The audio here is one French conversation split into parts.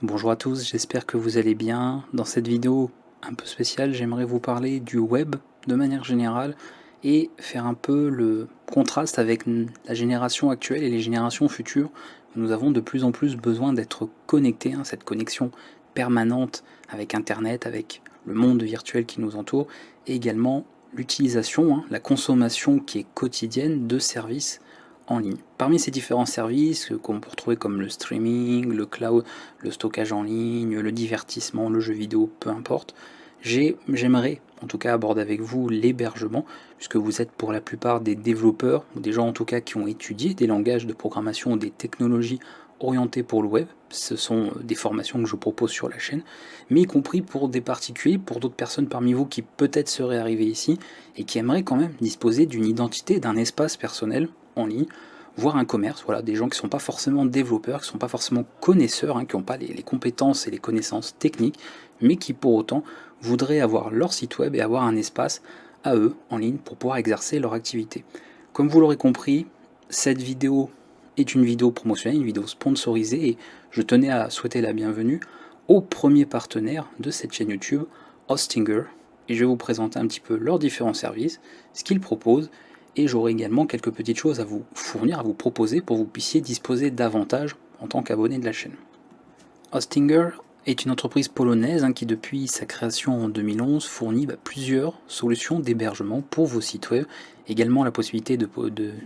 Bonjour à tous, j'espère que vous allez bien. Dans cette vidéo un peu spéciale, j'aimerais vous parler du web de manière générale et faire un peu le contraste avec la génération actuelle et les générations futures. Nous avons de plus en plus besoin d'être connectés, cette connexion permanente avec Internet, avec le monde virtuel qui nous entoure, et également l'utilisation, la consommation qui est quotidienne de services en ligne. Parmi ces différents services qu'on peut retrouver comme le streaming, le cloud, le stockage en ligne, le divertissement, le jeu vidéo, peu importe, j'aimerais en tout cas aborder avec vous l'hébergement, puisque vous êtes pour la plupart des développeurs, ou des gens en tout cas qui ont étudié des langages de programmation ou des technologies orientées pour le web. Ce sont des formations que je propose sur la chaîne, mais y compris pour des particuliers, pour d'autres personnes parmi vous qui peut-être seraient arrivées ici et qui aimeraient quand même disposer d'une identité, d'un espace personnel en ligne, voire un commerce, voilà, des gens qui ne sont pas forcément développeurs, qui ne sont pas forcément connaisseurs, qui n'ont pas les compétences et les connaissances techniques, mais qui pour autant voudraient avoir leur site web et avoir un espace à eux en ligne pour pouvoir exercer leur activité. Comme vous l'aurez compris, cette vidéo est une vidéo promotionnelle, une vidéo sponsorisée, et je tenais à souhaiter la bienvenue au premier partenaire de cette chaîne YouTube, Hostinger, et je vais vous présenter un petit peu leurs différents services, ce qu'ils proposent, et j'aurai également quelques petites choses à vous fournir, à vous proposer pour que vous puissiez disposer davantage en tant qu'abonné de la chaîne. Hostinger est une entreprise polonaise qui depuis sa création en 2011 fournit plusieurs solutions d'hébergement pour vos sites web, également la possibilité de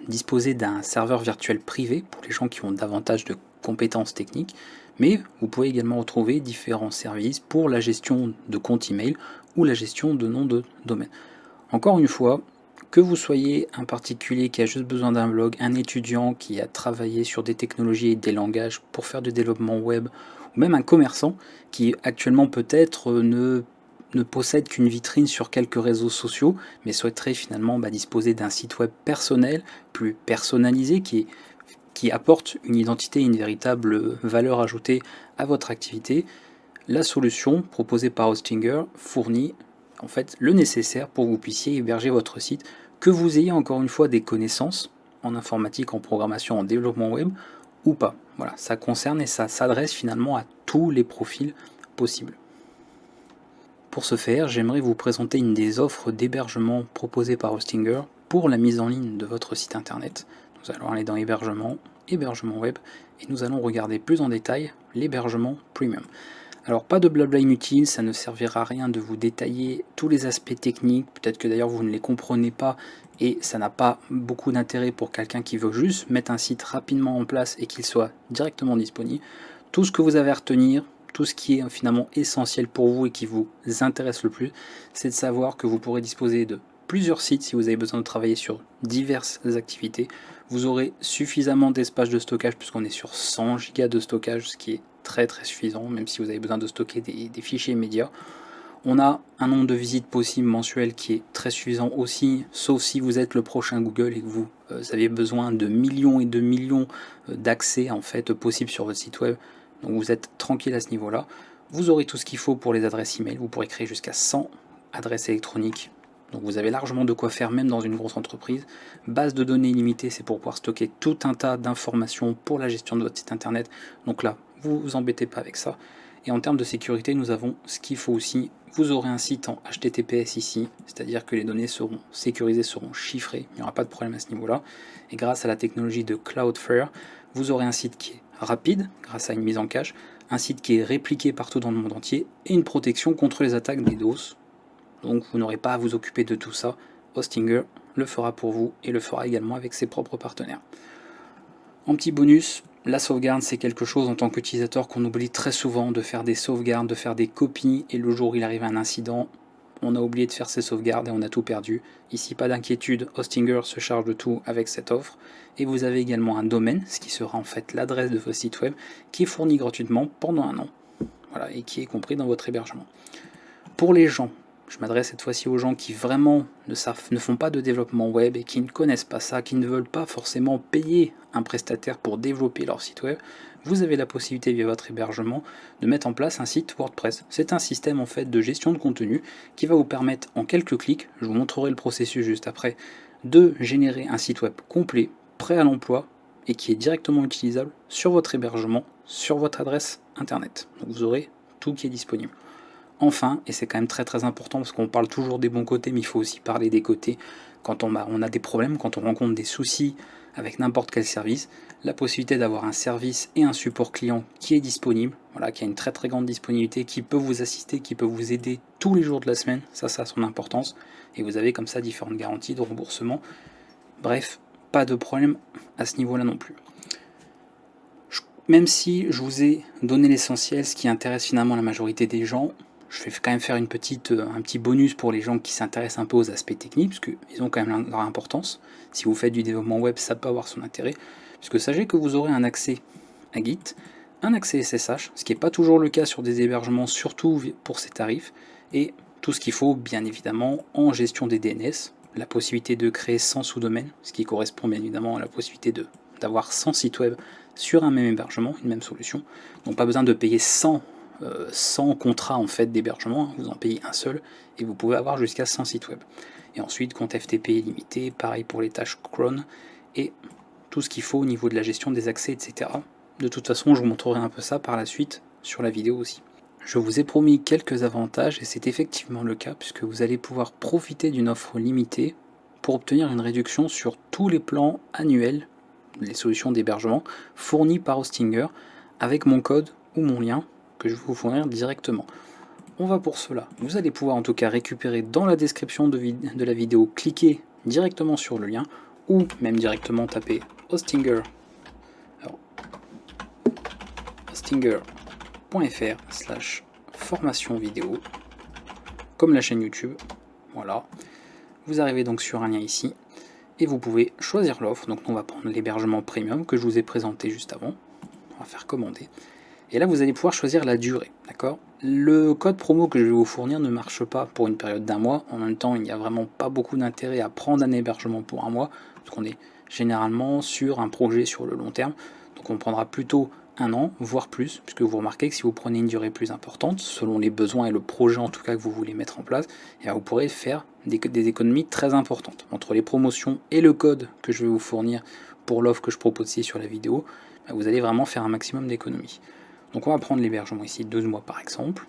disposer d'un serveur virtuel privé pour les gens qui ont davantage de compétences techniques, mais vous pouvez également retrouver différents services pour la gestion de comptes email ou la gestion de noms de domaine. Encore une fois, que vous soyez un particulier qui a juste besoin d'un blog, un étudiant qui a travaillé sur des technologies et des langages pour faire du développement web, ou même un commerçant qui actuellement peut-être ne possède qu'une vitrine sur quelques réseaux sociaux, mais souhaiterait finalement disposer d'un site web personnel, plus personnalisé, qui apporte une identité et une véritable valeur ajoutée à votre activité, la solution proposée par Hostinger fournit en fait le nécessaire pour que vous puissiez héberger votre site, que vous ayez encore une fois des connaissances en informatique, en programmation, en développement web ou pas. Voilà, ça concerne et ça s'adresse finalement à tous les profils possibles. Pour ce faire, j'aimerais vous présenter une des offres d'hébergement proposées par Hostinger pour la mise en ligne de votre site internet. Nous allons aller dans hébergement, hébergement web, et nous allons regarder plus en détail l'hébergement premium. Alors pas de blabla inutile, ça ne servira à rien de vous détailler tous les aspects techniques, peut-être que d'ailleurs vous ne les comprenez pas et ça n'a pas beaucoup d'intérêt pour quelqu'un qui veut juste mettre un site rapidement en place et qu'il soit directement disponible. Tout ce que vous avez à retenir, tout ce qui est finalement essentiel pour vous et qui vous intéresse le plus, c'est de savoir que vous pourrez disposer de plusieurs sites si vous avez besoin de travailler sur diverses activités. Vous aurez suffisamment d'espace de stockage puisqu'on est sur 100 Go de stockage, ce qui est très suffisant, même si vous avez besoin de stocker des fichiers médias. On a un nombre de visites possibles mensuelles qui est très suffisant aussi, sauf si vous êtes le prochain Google et que vous avez besoin de millions et de millions d'accès en fait possibles sur votre site web. Donc vous êtes tranquille à ce niveau-là. Vous aurez tout ce qu'il faut pour les adresses email. Vous pourrez créer jusqu'à 100 adresses électroniques. Donc vous avez largement de quoi faire même dans une grosse entreprise. Base de données illimitée, c'est pour pouvoir stocker tout un tas d'informations pour la gestion de votre site internet. Donc là, vous vous embêtez pas avec ça. Et en termes de sécurité, nous avons ce qu'il faut aussi. Vous aurez un site en HTTPS ici, c'est-à-dire que les données seront sécurisées, seront chiffrées, il n'y aura pas de problème à ce niveau-là. Et grâce à la technologie de Cloudflare, vous aurez un site qui est rapide, grâce à une mise en cache, un site qui est répliqué partout dans le monde entier, et une protection contre les attaques DDoS. Donc vous n'aurez pas à vous occuper de tout ça. Hostinger le fera pour vous et le fera également avec ses propres partenaires. En petit bonus, la sauvegarde, c'est quelque chose en tant qu'utilisateur qu'on oublie très souvent, de faire des sauvegardes, de faire des copies, et le jour où il arrive un incident, on a oublié de faire ses sauvegardes et on a tout perdu. Ici, pas d'inquiétude, Hostinger se charge de tout avec cette offre. Et vous avez également un domaine, ce qui sera en fait l'adresse de votre site web, qui est fourni gratuitement pendant un an. Voilà, et qui est compris dans votre hébergement. Pour les gens, je m'adresse cette fois-ci aux gens qui vraiment ne font pas de développement web et qui ne connaissent pas ça, qui ne veulent pas forcément payer un prestataire pour développer leur site web. Vous avez la possibilité via votre hébergement de mettre en place un site WordPress. C'est un système en fait de gestion de contenu qui va vous permettre en quelques clics, je vous montrerai le processus juste après, de générer un site web complet, prêt à l'emploi et qui est directement utilisable sur votre hébergement, sur votre adresse internet. Donc vous aurez tout qui est disponible. Enfin, et c'est quand même très très important parce qu'on parle toujours des bons côtés, mais il faut aussi parler des côtés quand on a des problèmes, quand on rencontre des soucis avec n'importe quel service, la possibilité d'avoir un service et un support client qui est disponible, voilà, qui a une très très grande disponibilité, qui peut vous assister, qui peut vous aider tous les jours de la semaine, ça a son importance, et vous avez comme ça différentes garanties de remboursement. Bref, pas de problème à ce niveau-là non plus. Même si je vous ai donné l'essentiel, ce qui intéresse finalement la majorité des gens, je vais quand même faire un petit bonus pour les gens qui s'intéressent un peu aux aspects techniques, parce qu'ils ont quand même leur importance. Si vous faites du développement web, ça peut avoir son intérêt, puisque sachez que vous aurez un accès à Git, un accès SSH, ce qui n'est pas toujours le cas sur des hébergements, surtout pour ces tarifs, et tout ce qu'il faut, bien évidemment, en gestion des DNS, la possibilité de créer 100 sous-domaines, ce qui correspond bien évidemment à la possibilité d'avoir 100 sites web sur un même hébergement, une même solution. Donc pas besoin de payer 100 contrats en fait d'hébergement, vous en payez un seul et vous pouvez avoir jusqu'à 100 sites web. Et ensuite compte FTP illimité, pareil pour les tâches cron et tout ce qu'il faut au niveau de la gestion des accès, etc. De toute façon, je vous montrerai un peu ça par la suite sur la vidéo aussi. Je vous ai promis quelques avantages et c'est effectivement le cas puisque vous allez pouvoir profiter d'une offre limitée pour obtenir une réduction sur tous les plans annuels, les solutions d'hébergement fournies par Hostinger avec mon code ou mon lien que je vais vous fournir directement. On va pour cela. Vous allez pouvoir en tout cas récupérer dans la description de la vidéo, cliquer directement sur le lien ou même directement taper Hostinger. Alors, hostinger.fr/formation vidéo comme la chaîne YouTube. Voilà. Vous arrivez donc sur un lien ici et vous pouvez choisir l'offre. Donc on va prendre l'hébergement premium que je vous ai présenté juste avant. On va faire commander. Et là, vous allez pouvoir choisir la durée, d'accord? Le code promo que je vais vous fournir ne marche pas pour une période d'1 mois. En même temps, il n'y a vraiment pas beaucoup d'intérêt à prendre un hébergement pour 1 mois, parce qu'on est généralement sur un projet sur le long terme. Donc on prendra plutôt 1 an, voire plus, puisque vous remarquez que si vous prenez une durée plus importante, selon les besoins et le projet en tout cas que vous voulez mettre en place, et vous pourrez faire des économies très importantes. Entre les promotions et le code que je vais vous fournir pour l'offre que je propose ici sur la vidéo, vous allez vraiment faire un maximum d'économies. Donc on va prendre l'hébergement ici, 12 mois par exemple.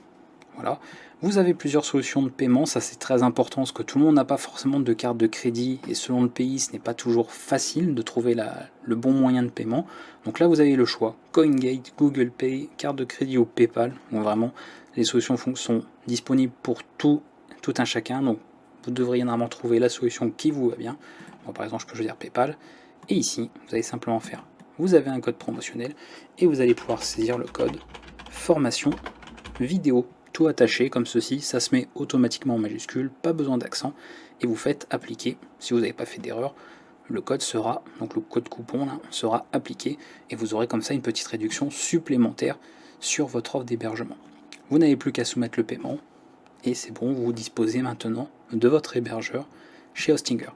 Voilà. Vous avez plusieurs solutions de paiement, ça c'est très important parce que tout le monde n'a pas forcément de carte de crédit et selon le pays ce n'est pas toujours facile de trouver le bon moyen de paiement. Donc là vous avez le choix, CoinGate, Google Pay, carte de crédit ou PayPal. Donc vraiment les solutions sont disponibles pour tout un chacun, donc vous devriez normalement trouver la solution qui vous va bien. Moi par exemple je peux choisir PayPal et ici vous allez simplement faire, vous avez un code promotionnel et vous allez pouvoir saisir le code formation vidéo, tout attaché comme ceci, ça se met automatiquement en majuscule, pas besoin d'accent, et vous faites appliquer. Si vous n'avez pas fait d'erreur, le code sera, donc le code coupon là, sera appliqué, et vous aurez comme ça une petite réduction supplémentaire sur votre offre d'hébergement. Vous n'avez plus qu'à soumettre le paiement, et c'est bon, vous disposez maintenant de votre hébergeur chez Hostinger.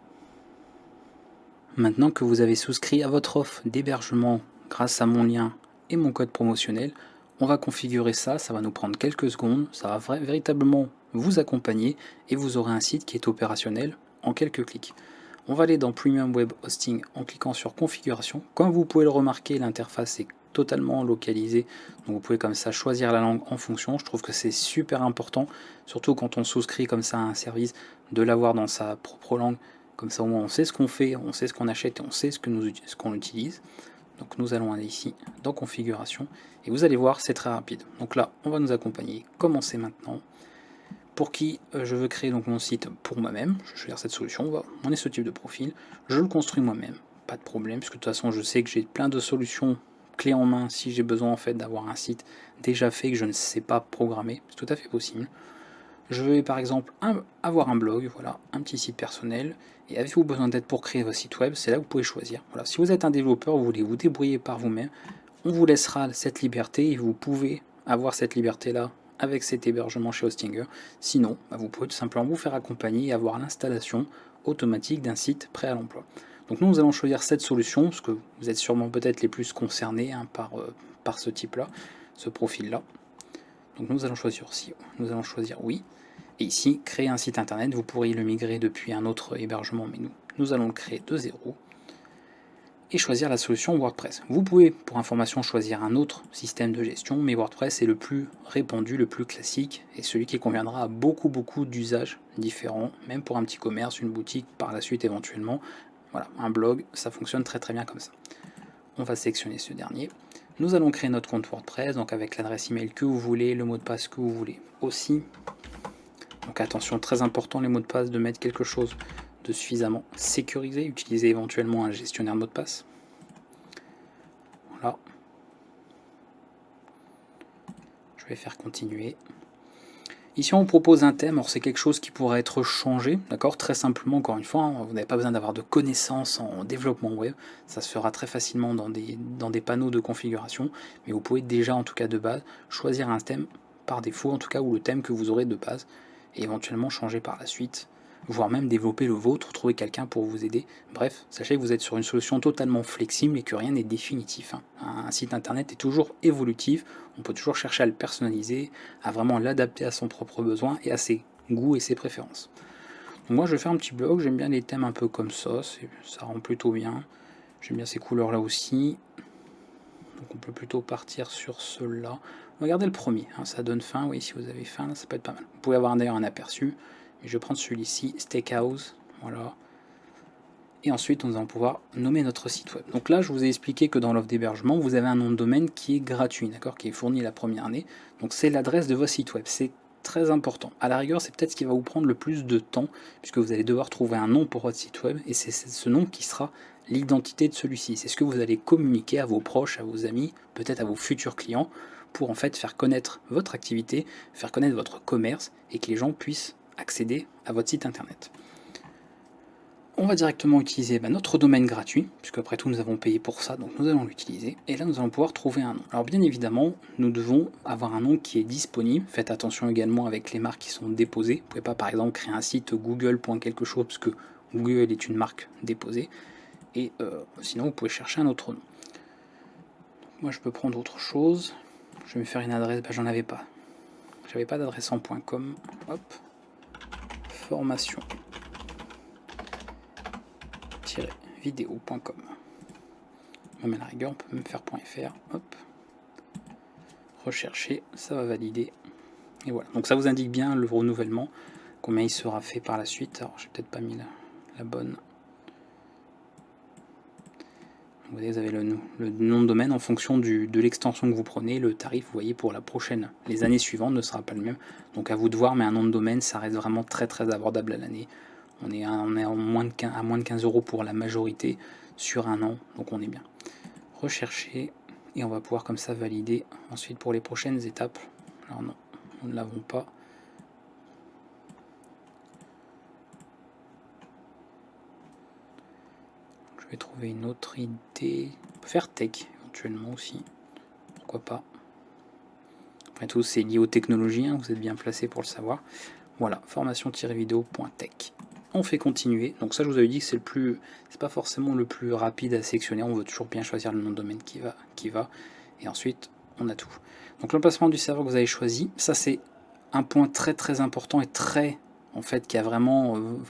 Maintenant que vous avez souscrit à votre offre d'hébergement grâce à mon lien et mon code promotionnel, on va configurer ça, ça va nous prendre quelques secondes, ça va véritablement vous accompagner et vous aurez un site qui est opérationnel en quelques clics. On va aller dans Premium Web Hosting en cliquant sur Configuration. Comme vous pouvez le remarquer, l'interface est totalement localisée, donc vous pouvez comme ça choisir la langue en fonction. Je trouve que c'est super important, surtout quand on souscrit comme ça à un service, de l'avoir dans sa propre langue. Comme ça au moins on sait ce qu'on fait, on sait ce qu'on achète et on sait ce qu'on utilise. Donc nous allons aller ici dans configuration et vous allez voir c'est très rapide. Donc là on va nous accompagner, commencer maintenant. Pour qui je veux créer donc mon site pour moi-même, je vais choisir cette solution, on est ce type de profil, je le construis moi-même, pas de problème, puisque de toute façon je sais que j'ai plein de solutions clés en main si j'ai besoin en fait d'avoir un site déjà fait que je ne sais pas programmer, c'est tout à fait possible. Je vais par exemple avoir un blog, voilà, un petit site personnel, et avez-vous besoin d'aide pour créer votre site web, c'est là que vous pouvez choisir. Voilà, si vous êtes un développeur, vous voulez vous débrouiller par vous-même, on vous laissera cette liberté et vous pouvez avoir cette liberté-là avec cet hébergement chez Hostinger. Sinon, vous pouvez tout simplement vous faire accompagner et avoir l'installation automatique d'un site prêt à l'emploi. Donc nous allons choisir cette solution, parce que vous êtes sûrement peut-être les plus concernés par ce type-là, ce profil-là. Donc nous allons choisir oui. Et ici, créer un site internet, vous pourriez le migrer depuis un autre hébergement, mais nous allons le créer de zéro. et choisir la solution WordPress. Vous pouvez, pour information, choisir un autre système de gestion, mais WordPress est le plus répandu, le plus classique, et celui qui conviendra à beaucoup d'usages différents, même pour un petit commerce, une boutique, par la suite éventuellement. Voilà, un blog, ça fonctionne très bien comme ça. On va sélectionner ce dernier. Nous allons créer notre compte WordPress, donc avec l'adresse email que vous voulez, le mot de passe que vous voulez aussi. Donc attention, très important les mots de passe, de mettre quelque chose de suffisamment sécurisé, utiliser éventuellement un gestionnaire de mot de passe. Voilà. Je vais faire continuer. Ici on vous propose un thème, alors c'est quelque chose qui pourrait être changé, d'accord, très simplement, encore une fois, hein, vous n'avez pas besoin d'avoir de connaissances en développement web, ça se fera très facilement dans des panneaux de configuration, mais vous pouvez déjà en tout cas de base choisir un thème par défaut, en tout cas, ou le thème que vous aurez de base, et éventuellement changer par la suite, voire même développer le vôtre, trouver quelqu'un pour vous aider. Bref, sachez que vous êtes sur une solution totalement flexible et que rien n'est définitif. Un site internet est toujours évolutif, on peut toujours chercher à le personnaliser, à vraiment l'adapter à son propre besoin et à ses goûts et ses préférences. Donc moi je vais faire un petit blog, j'aime bien les thèmes un peu comme ça rend plutôt bien. J'aime bien ces couleurs là aussi. Donc on peut plutôt partir sur ceux-là. Regardez le premier, ça donne faim, oui, si vous avez faim, là, ça peut être pas mal. Vous pouvez avoir d'ailleurs un aperçu, mais je vais prendre celui-ci, Steakhouse, voilà. Et ensuite, nous allons pouvoir nommer notre site web. Donc là, je vous ai expliqué que dans l'offre d'hébergement, vous avez un nom de domaine qui est gratuit, d'accord, qui est fourni la première année. Donc c'est l'adresse de votre site web. C'est très important. À la rigueur, c'est peut-être ce qui va vous prendre le plus de temps, puisque vous allez devoir trouver un nom pour votre site web, et c'est ce nom qui sera l'identité de celui-ci. C'est ce que vous allez communiquer à vos proches, à vos amis, peut-être à vos futurs clients, pour en fait faire connaître votre activité, faire connaître votre commerce, et que les gens puissent accéder à votre site internet. On va directement utiliser notre domaine gratuit, puisque après tout nous avons payé pour ça, donc nous allons l'utiliser, et là nous allons pouvoir trouver un nom. Alors bien évidemment, nous devons avoir un nom qui est disponible, faites attention également avec les marques qui sont déposées, vous ne pouvez pas par exemple créer un site google. Quelque chose, parce que Google est une marque déposée, et sinon vous pouvez chercher un autre nom. Donc, moi je peux prendre autre chose, je vais me faire une adresse, j'en avais pas, j'avais pas d'adresse en .com, hop, formation vidéo.com. Même à la rigueur, on peut même faire .fr, hop, rechercher, ça va valider, et voilà. Donc ça vous indique bien le renouvellement, combien il sera fait par la suite. Alors j'ai peut-être pas mis la bonne. Vous voyez, vous avez le nom de domaine en fonction de l'extension que vous prenez, le tarif, vous voyez, pour la prochaine, les années suivantes ne sera pas le même. Donc à vous de voir, mais un nom de domaine, ça reste vraiment très abordable à l'année. On est à moins de 15 € pour la majorité sur un an, donc on est bien. Rechercher, et on va pouvoir comme ça valider ensuite pour les prochaines étapes. Alors non, nous ne l'avons pas. Je vais trouver une autre idée. On peut faire tech éventuellement aussi, pourquoi pas. Après tout, c'est lié aux technologies, vous êtes bien placé pour le savoir. Voilà, formation-vidéo.tech. On fait continuer. Donc ça, je vous avais dit que c'est pas forcément le plus rapide à sélectionner. On veut toujours bien choisir le nom de domaine qui va. Et ensuite, on a tout. Donc l'emplacement du serveur que vous avez choisi, ça c'est un point très important et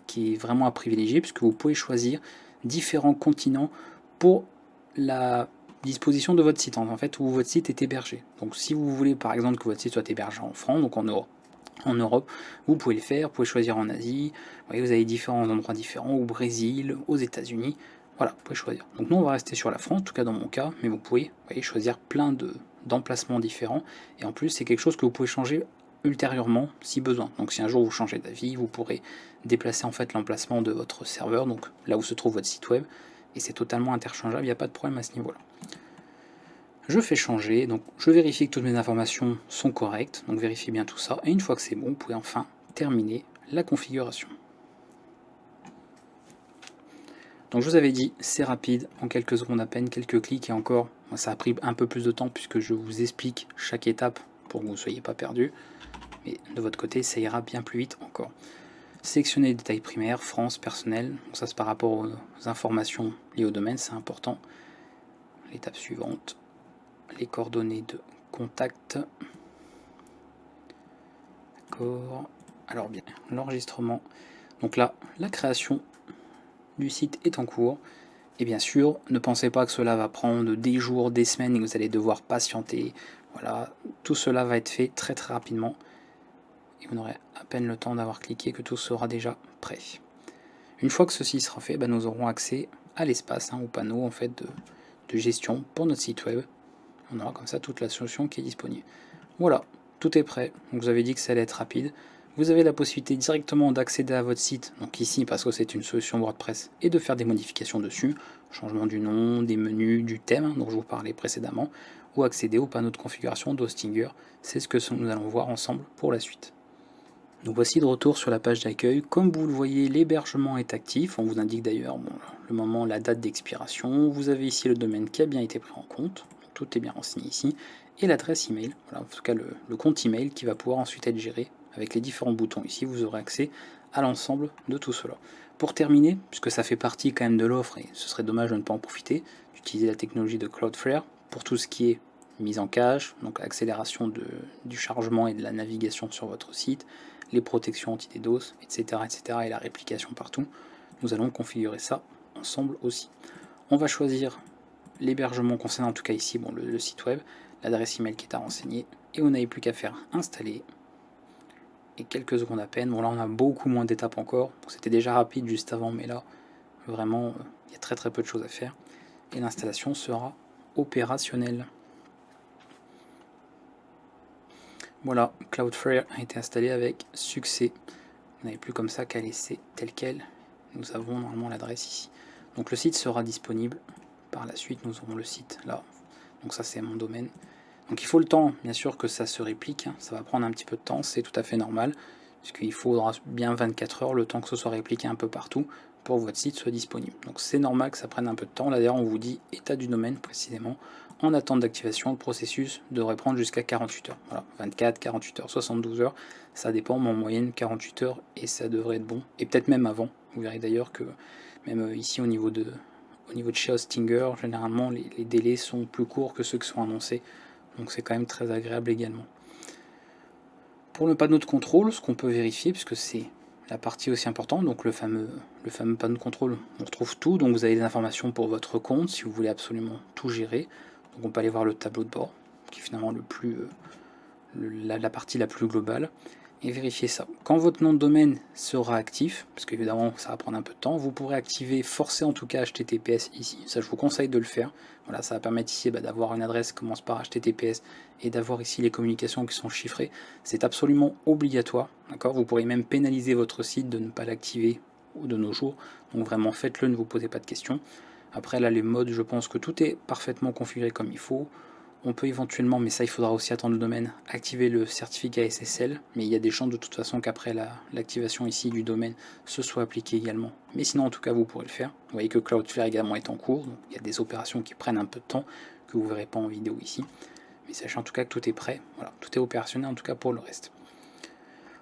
qui est vraiment à privilégier, puisque vous pouvez choisir différents continents pour la disposition de votre site, en fait, où votre site est hébergé. Donc si vous voulez par exemple que votre site soit hébergé en France, donc en Europe, vous pouvez le faire, vous pouvez choisir en Asie, vous avez différents endroits différents, au Brésil, aux États-Unis, voilà, vous pouvez choisir. Donc nous on va rester sur la France, en tout cas dans mon cas, mais vous pouvez choisir plein d'emplacements différents, et en plus c'est quelque chose que vous pouvez changer ultérieurement si besoin. Donc si un jour vous changez d'avis, vous pourrez déplacer en fait l'emplacement de votre serveur, donc là où se trouve votre site web, et c'est totalement interchangeable, il n'y a pas de problème à ce niveau-là. Je fais changer, donc je vérifie que toutes mes informations sont correctes, donc vérifiez bien tout ça, et une fois que c'est bon, vous pouvez enfin terminer la configuration. Donc je vous avais dit, c'est rapide, en quelques secondes à peine, quelques clics, et encore, ça a pris un peu plus de temps puisque je vous explique chaque étape pour que vous ne soyez pas perdu, mais de votre côté, ça ira bien plus vite encore. Sélectionnez les détails primaires, France, personnel, donc ça c'est par rapport aux informations liées au domaine, c'est important. L'étape suivante, les coordonnées de contact. D'accord. Alors bien, l'enregistrement. Donc là, la création du site est en cours. Et bien sûr, ne pensez pas que cela va prendre des jours, des semaines et que vous allez devoir patienter. Voilà, tout cela va être fait très très rapidement. Et vous n'aurez à peine le temps d'avoir cliqué que tout sera déjà prêt. Une fois que ceci sera fait, nous aurons accès à l'espace, au panneau en fait de gestion pour notre site web. On aura comme ça toute la solution qui est disponible. Voilà, tout est prêt. Donc vous avez dit que ça allait être rapide. Vous avez la possibilité directement d'accéder à votre site, donc ici parce que c'est une solution WordPress, et de faire des modifications dessus, changement du nom, des menus, du thème dont je vous parlais précédemment, ou accéder au panneau de configuration d'Hostinger. C'est ce que nous allons voir ensemble pour la suite. Nous voici de retour sur la page d'accueil. Comme vous le voyez, l'hébergement est actif. On vous indique d'ailleurs le moment, la date d'expiration. Vous avez ici le domaine qui a bien été pris en compte. Tout est bien renseigné ici. Et l'adresse email, voilà, en tout cas le compte email qui va pouvoir ensuite être géré avec les différents boutons ici. Vous aurez accès à l'ensemble de tout cela. Pour terminer, puisque ça fait partie quand même de l'offre et ce serait dommage de ne pas en profiter, d'utiliser la technologie de Cloudflare pour tout ce qui est mise en cache, donc accélération du chargement et de la navigation sur votre site, les protections anti-DDoS, etc., etc., et la réplication partout. Nous allons configurer ça ensemble aussi. On va choisir l'hébergement concernant, en tout cas ici, le site web, l'adresse email qui est à renseigner, et on n'avait plus qu'à faire installer. Et quelques secondes à peine. Bon, là, on a beaucoup moins d'étapes encore. C'était déjà rapide juste avant, mais là, vraiment, il y a très très peu de choses à faire. Et l'installation sera opérationnelle. Voilà, Cloudflare a été installé avec succès. Vous n'avez plus comme ça qu'à laisser tel quel. Nous avons normalement l'adresse ici. Donc le site sera disponible. Par la suite, nous aurons le site là. Donc ça, c'est mon domaine. Donc il faut le temps, bien sûr, que ça se réplique. Ça va prendre un petit peu de temps, c'est tout à fait normal. Puisqu'il faudra bien 24 heures, le temps que ce soit répliqué un peu partout, pour que votre site soit disponible. Donc c'est normal que ça prenne un peu de temps. Là d'ailleurs, on vous dit état du domaine précisément. En attente d'activation, le processus devrait prendre jusqu'à 48 heures. Voilà, 24, 48 heures, 72 heures, ça dépend, mais en moyenne 48 heures et ça devrait être bon. Et peut-être même avant. Vous verrez d'ailleurs que même ici au niveau de chez Hostinger, généralement les délais sont plus courts que ceux qui sont annoncés. Donc c'est quand même très agréable également. Pour le panneau de contrôle, ce qu'on peut vérifier, puisque c'est la partie aussi importante, donc le fameux panneau de contrôle, on retrouve tout, donc vous avez des informations pour votre compte, si vous voulez absolument tout gérer. Donc on peut aller voir le tableau de bord, qui est finalement la partie la plus globale, et vérifier ça. Quand votre nom de domaine sera actif, parce qu'évidemment ça va prendre un peu de temps, vous pourrez activer, forcer en tout cas HTTPS ici, ça je vous conseille de le faire. Voilà, ça va permettre ici d'avoir une adresse qui commence par HTTPS et d'avoir ici les communications qui sont chiffrées. C'est absolument obligatoire, d'accord. Vous pourrez même pénaliser votre site de ne pas l'activer de nos jours, donc vraiment faites-le, ne vous posez pas de questions. Après là les modes, je pense que tout est parfaitement configuré comme il faut. On peut éventuellement, mais ça il faudra aussi attendre le domaine, activer le certificat SSL, mais il y a des chances de toute façon qu'après l'activation ici du domaine, ce soit appliqué également. Mais sinon en tout cas vous pourrez le faire. Vous voyez que Cloudflare également est en cours, donc il y a des opérations qui prennent un peu de temps, que vous ne verrez pas en vidéo ici. Mais sachez en tout cas que tout est prêt, voilà, tout est opérationnel en tout cas pour le reste.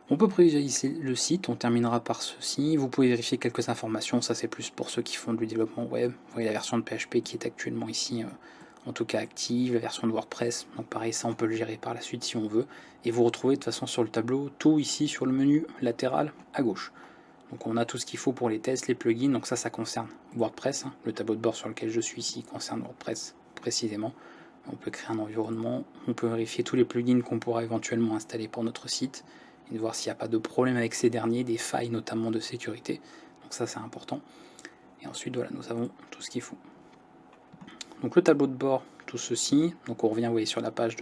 On peut prévisualiser le site, on terminera par ceci. Vous pouvez vérifier quelques informations, ça c'est plus pour ceux qui font du développement web. Vous voyez la version de PHP qui est actuellement ici, en tout cas active, la version de WordPress. Donc pareil, ça on peut le gérer par la suite si on veut. Et vous retrouvez de toute façon sur le tableau tout ici sur le menu latéral à gauche. Donc on a tout ce qu'il faut pour les tests, les plugins. Donc ça concerne WordPress. Le tableau de bord sur lequel je suis ici concerne WordPress précisément. On peut créer un environnement, on peut vérifier tous les plugins qu'on pourra éventuellement installer pour notre site et de voir s'il n'y a pas de problème avec ces derniers, des failles notamment de sécurité. Donc ça c'est important. Et ensuite voilà, nous avons tout ce qu'il faut. Donc le tableau de bord, tout ceci. Donc on revient, vous voyez, sur la page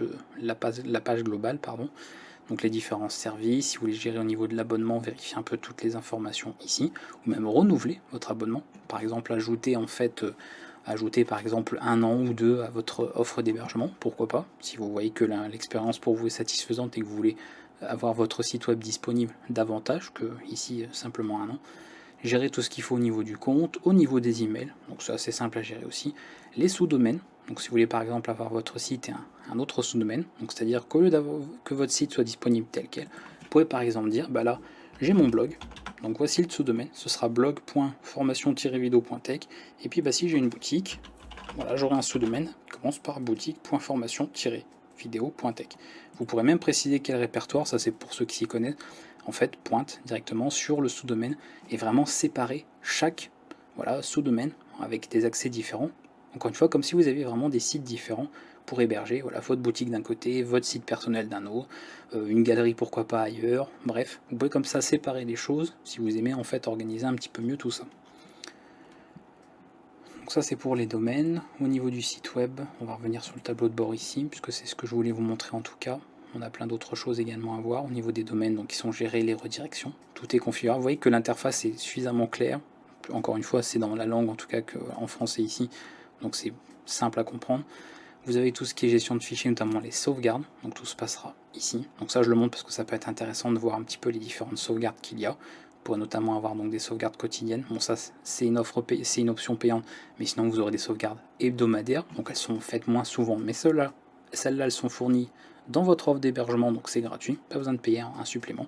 globale, pardon. Donc les différents services, si vous voulez gérer au niveau de l'abonnement, vérifiez un peu toutes les informations ici, ou même renouveler votre abonnement. Par exemple, ajouter par exemple 1 an ou 2 à votre offre d'hébergement, pourquoi pas, si vous voyez que l'expérience pour vous est satisfaisante et que vous voulez avoir votre site web disponible davantage que ici simplement 1 an. Gérer tout ce qu'il faut au niveau du compte, au niveau des emails, donc c'est assez simple à gérer aussi. Les sous-domaines, donc si vous voulez par exemple avoir votre site et un autre sous-domaine, donc c'est-à-dire qu'au lieu que votre site soit disponible tel quel, vous pouvez par exemple dire, bah là j'ai mon blog, donc voici le sous-domaine, ce sera blog.formation-video.tech, et puis bah, si j'ai une boutique, voilà, j'aurai un sous-domaine qui commence par boutique.formation-video.tech. Vous pourrez même préciser quel répertoire, ça c'est pour ceux qui s'y connaissent, en fait pointe directement sur le sous-domaine et vraiment séparer chaque sous-domaine avec des accès différents. Encore une fois, comme si vous aviez vraiment des sites différents pour héberger voilà, votre boutique d'un côté, votre site personnel d'un autre, une galerie pourquoi pas ailleurs, bref, vous pouvez comme ça séparer les choses si vous aimez en fait organiser un petit peu mieux tout ça. Donc ça c'est pour les domaines. Au niveau du site web, on va revenir sur le tableau de bord ici, puisque c'est ce que je voulais vous montrer en tout cas. On a plein d'autres choses également à voir au niveau des domaines donc qui sont gérés, les redirections. Tout est configurable. Vous voyez que l'interface est suffisamment claire. Encore une fois, c'est dans la langue en tout cas qu'en français ici, donc c'est simple à comprendre. Vous avez tout ce qui est gestion de fichiers, notamment les sauvegardes, donc tout se passera ici. Donc ça je le montre parce que ça peut être intéressant de voir un petit peu les différentes sauvegardes qu'il y a. Vous pourrez notamment avoir donc des sauvegardes quotidiennes. Bon ça c'est une option payante, mais sinon vous aurez des sauvegardes hebdomadaires, donc elles sont faites moins souvent, mais celles-là elles sont fournies dans votre offre d'hébergement, donc c'est gratuit, pas besoin de payer un supplément.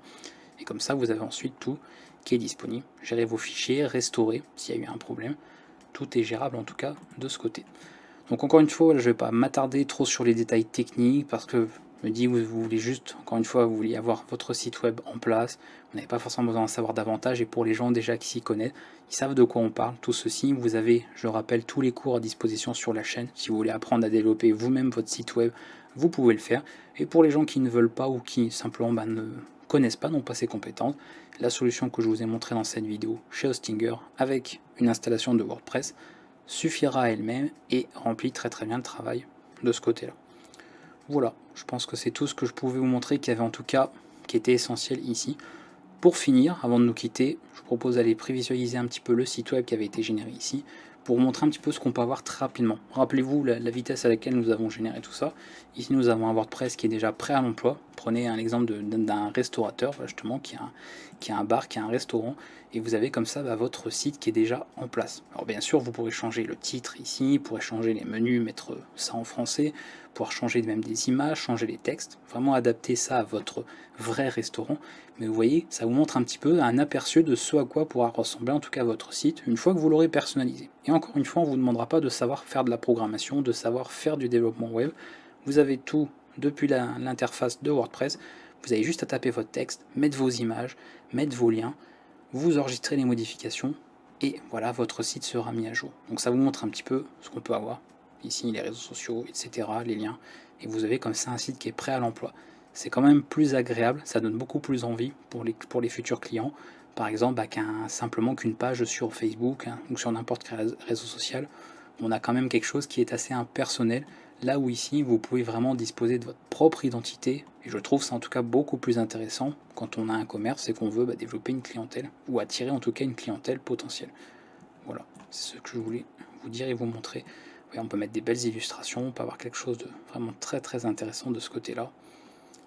Et comme ça vous avez ensuite tout qui est disponible. Gérez vos fichiers, restaurer s'il y a eu un problème. Tout est gérable en tout cas de ce côté. Donc encore une fois, je ne vais pas m'attarder trop sur les détails techniques parce que je me dis vous voulez juste, encore une fois, vous voulez avoir votre site web en place, vous n'avez pas forcément besoin d'en savoir davantage et pour les gens déjà qui s'y connaissent, ils savent de quoi on parle, tout ceci, vous avez, je rappelle, tous les cours à disposition sur la chaîne, si vous voulez apprendre à développer vous-même votre site web, vous pouvez le faire, et pour les gens qui ne veulent pas ou qui simplement ne connaissent pas, n'ont pas ces compétences, la solution que je vous ai montrée dans cette vidéo chez Hostinger avec une installation de WordPress suffira à elle-même et remplit très très bien le travail de ce côté-là. Voilà, je pense que c'est tout ce que je pouvais vous montrer qui avait en tout cas, qui était essentiel ici. Pour finir, avant de nous quitter, je vous propose d'aller prévisualiser un petit peu le site web qui avait été généré ici, pour vous montrer un petit peu ce qu'on peut avoir très rapidement. Rappelez-vous la vitesse à laquelle nous avons généré tout ça. Ici nous avons un WordPress qui est déjà prêt à l'emploi. Prenez un exemple d'un restaurateur justement qui a un bar, qui a un restaurant, et vous avez comme ça votre site qui est déjà en place. Alors bien sûr vous pourrez changer le titre ici, vous pourrez changer les menus, mettre ça en français, pouvoir changer même des images, changer les textes, vraiment adapter ça à votre vrai restaurant. Mais vous voyez, ça vous montre un petit peu un aperçu de ce à quoi pourra ressembler en tout cas votre site une fois que vous l'aurez personnalisé. Et encore une fois, on ne vous demandera pas de savoir faire de la programmation, de savoir faire du développement web. Vous avez tout depuis l'interface de WordPress. Vous avez juste à taper votre texte, mettre vos images, mettre vos liens, vous enregistrez les modifications et voilà, votre site sera mis à jour. Donc ça vous montre un petit peu ce qu'on peut avoir. Ici, les réseaux sociaux, etc., les liens. Et vous avez comme ça un site qui est prêt à l'emploi. C'est quand même plus agréable, ça donne beaucoup plus envie pour les futurs clients. Par exemple, simplement qu'une page sur Facebook ou sur n'importe quel réseau social, on a quand même quelque chose qui est assez impersonnel. Là où ici, vous pouvez vraiment disposer de votre propre identité. Et je trouve ça en tout cas beaucoup plus intéressant quand on a un commerce et qu'on veut développer une clientèle, ou attirer en tout cas une clientèle potentielle. Voilà, c'est ce que je voulais vous dire et vous montrer. Oui, on peut mettre des belles illustrations, on peut avoir quelque chose de vraiment très très intéressant de ce côté-là.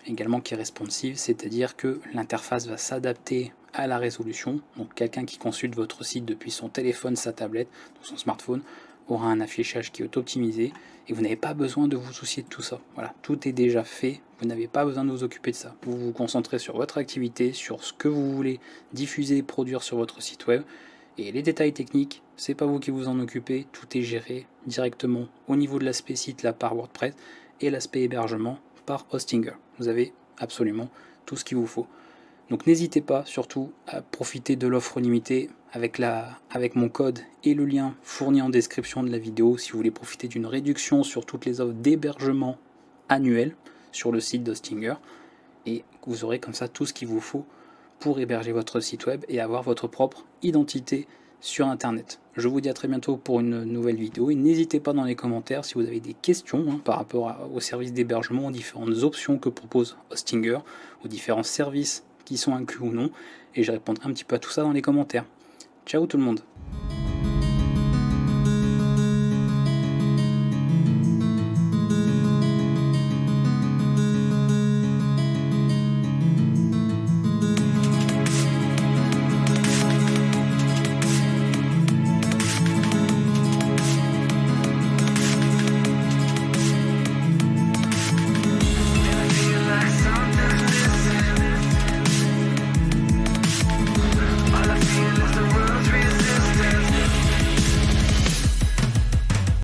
Également qui est responsive, c'est-à-dire que l'interface va s'adapter à la résolution. Donc quelqu'un qui consulte votre site depuis son téléphone, sa tablette, son smartphone, aura un affichage qui est optimisé et vous n'avez pas besoin de vous soucier de tout ça. Voilà, tout est déjà fait, vous n'avez pas besoin de vous occuper de ça. Vous vous concentrez sur votre activité, sur ce que vous voulez diffuser, produire sur votre site web. Et les détails techniques, c'est pas vous qui vous en occupez, tout est géré directement au niveau de l'aspect site là par WordPress et l'aspect hébergement par Hostinger. Vous avez absolument tout ce qu'il vous faut. Donc n'hésitez pas surtout à profiter de l'offre limitée avec mon code et le lien fourni en description de la vidéo si vous voulez profiter d'une réduction sur toutes les offres d'hébergement annuelles sur le site d'Hostinger. Et vous aurez comme ça tout ce qu'il vous faut pour héberger votre site web et avoir votre propre identité sur internet. Je vous dis à très bientôt pour une nouvelle vidéo et n'hésitez pas dans les commentaires si vous avez des questions par rapport au service d'hébergement, aux différentes options que propose Hostinger, aux différents services qui sont inclus ou non, et je répondrai un petit peu à tout ça dans les commentaires. Ciao tout le monde!